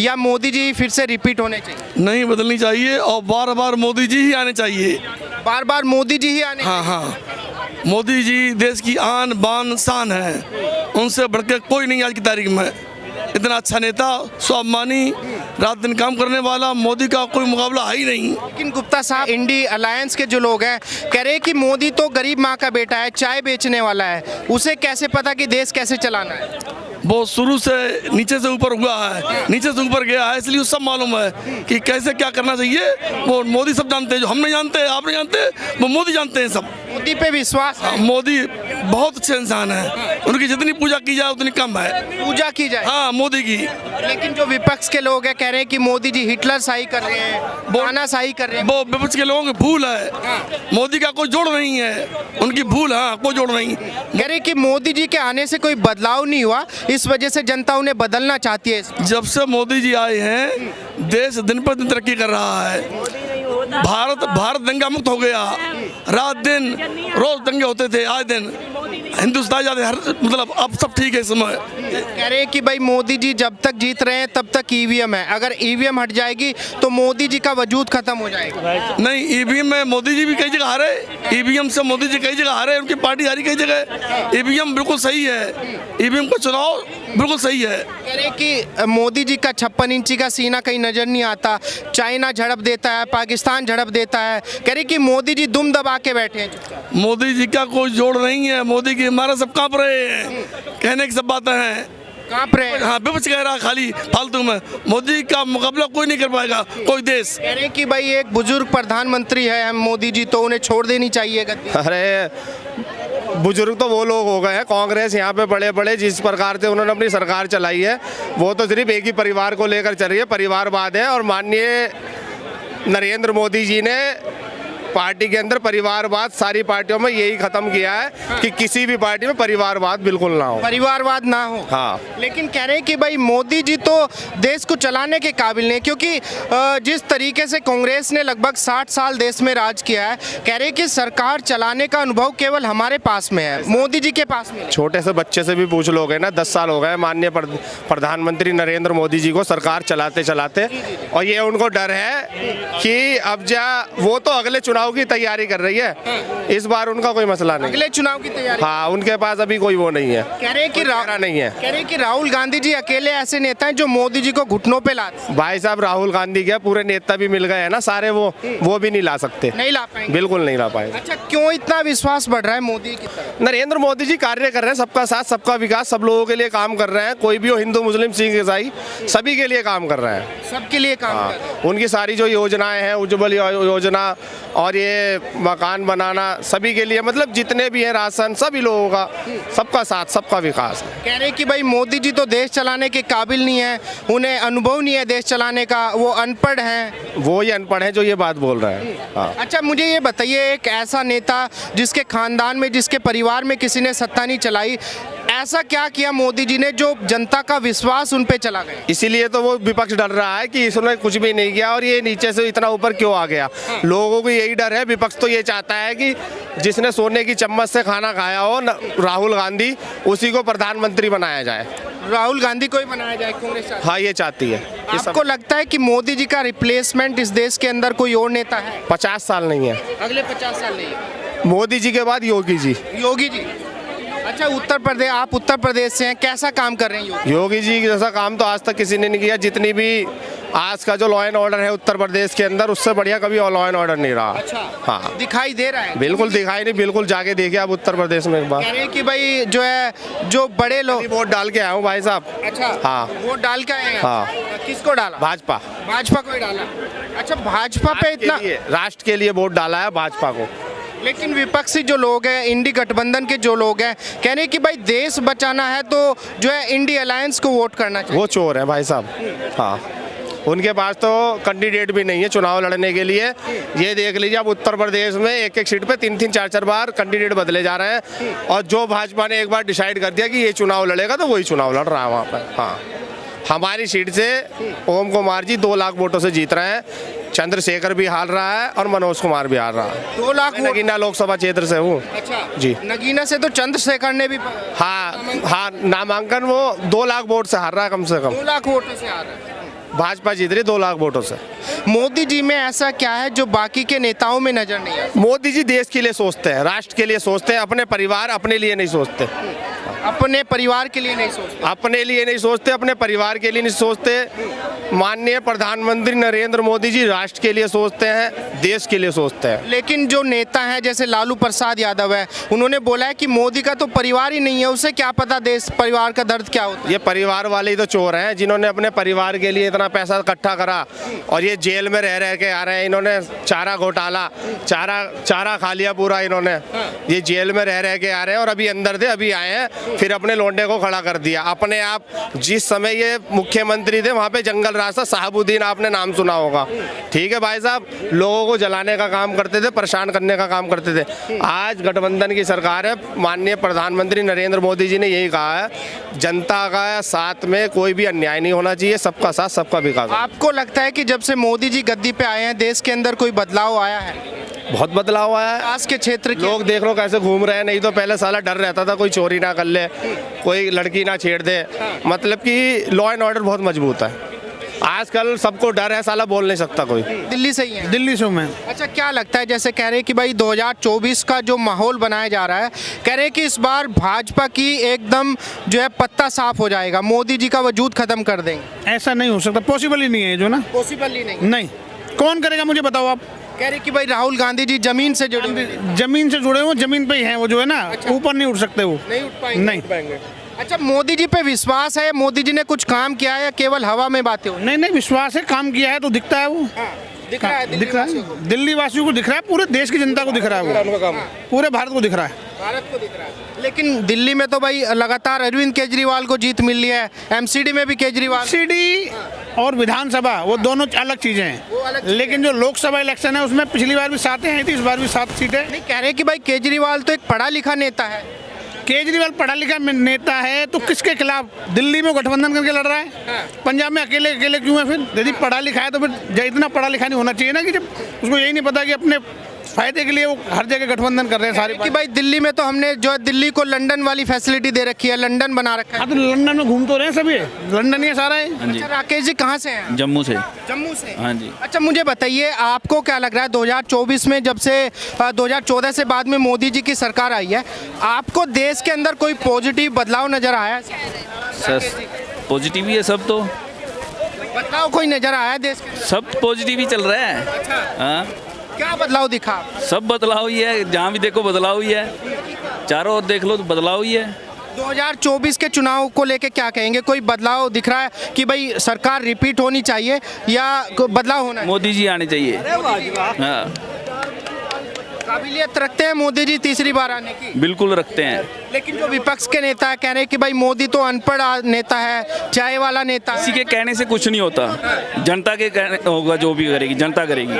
या मोदी जी फिर से रिपीट होने चाहिए? नहीं बदलनी चाहिए और बार बार मोदी जी ही आने चाहिए। बार बार मोदी जी ही आने? हाँ हाँ, मोदी जी देश की आन बान शान है, उनसे बढ़ के कोई नहीं आज की तारीख में। इतना अच्छा नेता, स्वाभिमानी, रात दिन काम करने वाला, मोदी का कोई मुकाबला है ही नहीं। लेकिन गुप्ता साहब, इंडी अलायंस के जो लोग हैं कह रहे हैं कि मोदी तो गरीब माँ का बेटा है, चाय बेचने वाला है, उसे कैसे पता कि देश कैसे चलाना है? वो शुरू से नीचे से ऊपर हुआ है, नीचे से ऊपर गया है, इसलिए उसे सब मालूम है कि कैसे क्या करना चाहिए। वो मोदी सब जानते हैं, जो हम नहीं जानते, आप नहीं जानते, वो मोदी जानते हैं सब। मोदी पे विश्वास है? मोदी बहुत अच्छे इंसान है, उनकी जितनी पूजा की जाए उतनी कम है। पूजा की जाए? हाँ, मोदी की। लेकिन जो विपक्ष के लोग हैं कह रहे हैं कि मोदी जी हिटलर शाही कर रहे हैं, ताना शाही कर रहे हैं। वो विपक्ष के लोगों की भूल है, मोदी का कोई जोड़ नहीं है, उनकी भूल। हाँ, कोई जोड़ नहीं। कह रहे कि मोदी जी के आने से कोई बदलाव नहीं हुआ, इस वजह से जनता उन्हें बदलना चाहती है। जब से मोदी जी आए हैं, देश दिन पर दिन तरक्की कर रहा है। भारत दंगा मुक्त हो गया, रात दिन रोज दंगे होते थे, आए दिन हिंदुस्तान जाते हर, मतलब अब सब ठीक है इस समय। कह रहे हैं कि भाई मोदी जी जब तक जीत रहे हैं तब तक ईवीएम है, अगर ईवीएम हट जाएगी तो मोदी जी का वजूद खत्म हो जाएगा। नहीं, ईवीएम में मोदी जी भी कई जगह हारे, ईवीएम से मोदी जी कई जगह हारे, उनकी पार्टी हारी कई जगह। ईवीएम बिल्कुल सही है, ईवीएम का चुनाव बिल्कुल सही है। कह रहे कि मोदी जी का 56 इंची का सीना कहीं नजर नहीं आता, चाइना झड़प देता है, पाकिस्तान झड़प देता है। कह रहे कि मोदी जी दुम दबा के बैठे हैं। मोदी जी का कोई जोड़ नहीं है, मोदी की हमारा सब कांप रहे हैं, कहने की सब बातें हैं, कांप रहे हैं। हाँ, विपक्ष कह रहा खाली फालतू में। मोदी का मुकाबला कोई नहीं कर पाएगा, कोई देश। कह रहे कि भाई एक बुजुर्ग प्रधानमंत्री है हम मोदी जी, तो उन्हें छोड़ देनी चाहिए गद्दी। अरे बुजुर्ग तो वो लोग हो गए हैं, कांग्रेस यहाँ पे बड़े बड़े जिस प्रकार से उन्होंने अपनी सरकार चलाई है, वो तो सिर्फ एक ही परिवार को लेकर चल रही है, परिवारवाद है। और माननीय नरेंद्र मोदी जी ने पार्टी के अंदर परिवारवाद सारी पार्टियों में यही खत्म किया है कि किसी भी पार्टी में परिवारवाद बिल्कुल ना हो, परिवारवाद ना हो। हाँ। लेकिन कह रहे हैं कि भाई मोदी जी तो देश को चलाने के काबिल नहीं, क्योंकि जिस तरीके से कांग्रेस ने लगभग 60 साल देश में राज किया है, कह रहे हैं कि सरकार चलाने का अनुभव केवल हमारे पास में है, मोदी जी के पास में। छोटे से बच्चे से भी पूछ लोगे ना, 10 साल हो गए माननीय प्रधानमंत्री नरेंद्र मोदी जी को सरकार चलाते चलाते, और ये उनको डर है कि अब वो तो अगले चुनाव की तैयारी कर रही है, इस बार उनका कोई मसला नहीं। अगले चुनाव की तैयारी? हाँ, उनके पास अभी कोई वो नहीं है। कह रहे हैं कि नहीं है। कह रहे हैं कि राहुल गांधी जी अकेले ऐसे नेता हैं जो मोदी जी को घुटनों पे लाते। भाई साहब, राहुल गांधी के पूरे नेता भी मिल गए हैं ना सारे, वो भी नहीं ला सकते, नहीं ला पाएंगे, बिल्कुल नहीं ला पाएंगे। अच्छा, क्यों इतना विश्वास बढ़ रहा है मोदी की तरफ? नरेंद्र मोदी जी कार्य कर रहे हैं, सबका साथ सबका विकास, सब लोगों के लिए काम कर रहे हैं, कोई भी हो, हिंदू मुस्लिम सिख ईसाई, सभी के लिए काम कर रहे हैं, सबके लिए काम कर रहे हैं। उनकी सारी जो योजनाएं हैं, उज्ज्वल योजना और ये मकान बनाना, सभी के लिए, मतलब जितने भी हैं राशन, सभी लोगों का, सबका साथ सबका विकास। कह रहे कि भाई मोदी जी तो देश चलाने के काबिल नहीं है, उन्हें अनुभव नहीं है देश चलाने का, वो अनपढ़ हैं। वो ही अनपढ़ हैं जो ये बात बोल रहे हैं। हाँ। अच्छा, मुझे ये बताइए, एक ऐसा नेता जिसके खानदान में, जिसके परिवार में किसी ने सत्ता नहीं चलाई, ऐसा क्या किया मोदी जी ने जो जनता का विश्वास उन पे चला गया? इसीलिए तो वो विपक्ष डर रहा है कि इसने कुछ भी नहीं किया और ये नीचे से इतना ऊपर क्यों आ गया। लोगों को यही डर है, विपक्ष तो ये चाहता है कि जिसने सोने की चम्मच से खाना खाया हो, राहुल गांधी, उसी को प्रधानमंत्री बनाया जाए। राहुल गांधी को ही बनाया जाए कांग्रेस चाहती है? हाँ, ये चाहती है। आपको लगता है कि मोदी जी का रिप्लेसमेंट इस देश के अंदर कोई और नेता है? 50 साल नहीं है, अगले 50 साल नहीं है। मोदी जी के बाद योगी जी। योगी जी? अच्छा, उत्तर प्रदेश, आप उत्तर प्रदेश से हैं, कैसा काम कर रहे हैं योगी जी? जैसा काम तो आज तक किसी ने नहीं किया। जितनी भी आज का जो लॉ एंड ऑर्डर है उत्तर प्रदेश के अंदर, उससे बढ़िया कभी लॉ एंड ऑर्डर नहीं रहा। अच्छा, हाँ, दिखाई दे रहा है? बिल्कुल दिखाई नहीं, बिल्कुल जाके देखिए आप उत्तर प्रदेश में एक बार। कह रहे हैं कि भाई जो है, जो बड़े लोग, वोट डाल के आया हूँ भाई साहब। अच्छा, हाँ, वोट डाल के आए हैं? हाँ। किसको डाला? भाजपा। भाजपा को ही डाला? अच्छा, भाजपा पे इतना, राष्ट्र के लिए वोट डाला है भाजपा को। लेकिन विपक्षी जो लोग हैं, इंडी गठबंधन के जो लोग हैं, कह रहे हैं कि भाई देश बचाना है तो जो है इंडी अलायंस को वोट करना चाहिए। वो चोर है भाई साहब। हाँ, उनके पास तो कैंडिडेट भी नहीं है चुनाव लड़ने के लिए। ये देख लीजिए आप, उत्तर प्रदेश में एक एक सीट पे 3-3 4-4 बार कैंडिडेट बदले जा रहे हैं, और जो भाजपा ने एक बार डिसाइड कर दिया कि ये चुनाव लड़ेगा तो वही चुनाव लड़ रहा है वहाँ पर। हाँ, हमारी सीट से ओम कुमार जी 2 लाख वोटों से जीत रहे हैं। चंद्रशेखर भी हार रहा है और मनोज कुमार भी हार रहा है। 2 लाख मैं नगीना लोकसभा क्षेत्र से हूँ। अच्छा जी। नगीना से तो चंद्रशेखर ने भी हाँ, नामांकन वो 2 लाख वोट से हार रहा है कम से कम। 2 लाख वोटों से आ रहा है। भाजपा जीत रही 2 लाख वोटों से। मोदी जी में ऐसा क्या है जो बाकी के नेताओं में नजर नहीं आता? मोदी जी देश के लिए सोचते हैं, राष्ट्र के लिए सोचते हैं, अपने परिवार अपने लिए नहीं सोचते। अपने परिवार के लिए नहीं सोचते। अपने लिए नहीं सोचते, अपने परिवार के लिए नहीं सोचते। माननीय प्रधानमंत्री नरेंद्र मोदी जी राष्ट्र के लिए सोचते हैं, देश के लिए सोचते हैं। लेकिन जो नेता हैं जैसे लालू प्रसाद यादव है, उन्होंने बोला है कि मोदी का तो परिवार ही नहीं है, उसे क्या पता देश परिवार का दर्द क्या होता है। ये परिवार वाले ही तो चोर हैं जिन्होंने अपने परिवार के लिए इतना पैसा इकट्ठा करा और ये जेल में रह रह के आ रहे हैं। इन्होंने चारा घोटाला, चारा खा लिया पूरा इन्होंने। ये जेल में रह रह के आ रहे हैं और अभी अंदर थे, अभी आए हैं, फिर अपने लोंडे को खड़ा कर दिया। अपने आप जिस समय ये मुख्यमंत्री थे वहाँ पे जंगल राज था, साहबुद्दीन आपने नाम सुना होगा। ठीक है भाई साहब, लोगों को जलाने का काम करते थे, परेशान करने का काम करते थे। आज गठबंधन की सरकार है, माननीय प्रधानमंत्री नरेंद्र मोदी जी ने यही कहा है, जनता का साथ में कोई भी अन्याय नहीं होना चाहिए, सबका साथ सबका विकास। आपको लगता है कि जब से मोदी जी गद्दी पे आए हैं देश के अंदर कोई बदलाव आया है? बहुत बदलाव आया है। आज के क्षेत्र के लोग देख लो कैसे घूम रहे हैं। नहीं तो पहले साला डर रहता था कोई चोरी ना कर ले, कोई लड़की ना छेड़ दे, मतलब कि लॉ एंड ऑर्डर बहुत मजबूत है। आजकल सबको डर है, साला बोल नहीं सकता कोई। दिल्ली से ही है? दिल्ली से हूँ मैं। अच्छा, क्या लगता है, जैसे कह रहे हैं कि भाई 2024 का जो माहौल बनाया जा रहा है, कह रहे हैं कि इस बार भाजपा की एकदम जो है पत्ता साफ हो जाएगा, मोदी जी का वजूद खत्म कर देंगे? ऐसा नहीं हो सकता, पॉसिबल ही नहीं है जो ना। पॉसिबल ही नहीं। नहीं, कौन करेगा मुझे बताओ आप। कह रहे कि भाई राहुल गांधी जी जमीन से जुड़े हुए हैं। जमीन से जुड़े हुए, जमीन पे ही हैं वो, जो है ना ऊपर नहीं उठ सकते वो। नहीं उठ पाएंगे। नहीं। अच्छा, मोदी जी पे विश्वास है? मोदी जी ने कुछ काम किया है या केवल हवा में बातें हो? नहीं नहीं, विश्वास है, काम किया है तो दिखता है वो। दिख रहा है दिख रहा है, दिल्ली वासियों को दिख रहा है, पूरे देश की जनता को दिख रहा है वो, पूरे भारत को दिख रहा है। भारत को दिख रहा है। लेकिन दिल्ली में तो भाई लगातार अरविंद केजरीवाल को जीत मिल रही है, एमसीडी में भी केजरीवाल। सीडी और विधानसभा वो दोनों अलग चीजें हैं, लेकिन जो लोकसभा इलेक्शन है उसमें पिछली बार भी 7 आई थी, इस बार भी 7 सीटें। नहीं, कह रहे कि भाई केजरीवाल तो एक पढ़ा लिखा नेता है। केजरीवाल पढ़ा लिखा नेता है तो किसके खिलाफ? दिल्ली में गठबंधन करके लड़ रहा है, पंजाब में अकेले अकेले क्यों है? फिर यदि पढ़ा लिखा है तो फिर इतना पढ़ा लिखा नहीं होना चाहिए ना कि जब उसको यही नहीं पता कि अपने फायदे के लिए वो हर जगह गठबंधन कर रहे हैं सारी। कि भाई दिल्ली में तो हमने जो है दिल्ली को लंदन वाली फैसिलिटी दे रखी है, लंदन बना रखा है। हाँ तो लंदन में घूम तो रहे हैं सभी, लंदन ही है सारा है। अच्छा, राकेश जी कहाँ से हैं? जम्मू से। जम्मू से? हाँ जी। अच्छा, मुझे बताइए आपको क्या लग रहा है 2024 में, जब से 2014 से बाद में मोदी जी की सरकार आई है, आपको देश के अंदर कोई पॉजिटिव बदलाव नजर आया है? सर पॉजिटिव ही है सब, तो बदलाव कोई नजर आया है देश के अंदर? सब पॉजिटिव ही चल रहा है। अच्छा, हाँ, क्या बदलाव दिखा? सब बदलाव ही है, जहाँ भी देखो बदलाव ही है, चारों ओर देख लो तो बदलाव ही है। 2024 के चुनाव को लेके क्या कहेंगे? कोई बदलाव दिख रहा है कि भाई सरकार रिपीट होनी चाहिए या कोई बदलाव होना है? मोदी जी आने चाहिए। हाँ, काबिलियत रखते हैं मोदी जी तीसरी बार आने की? बिल्कुल रखते हैं। लेकिन जो विपक्ष के नेता कह रहे हैं कि भाई मोदी तो अनपढ़ नेता है, चाय वाला नेता किसी है। के कहने से कुछ नहीं होता, जनता के कहने होगा, जो भी करेगी जनता करेगी।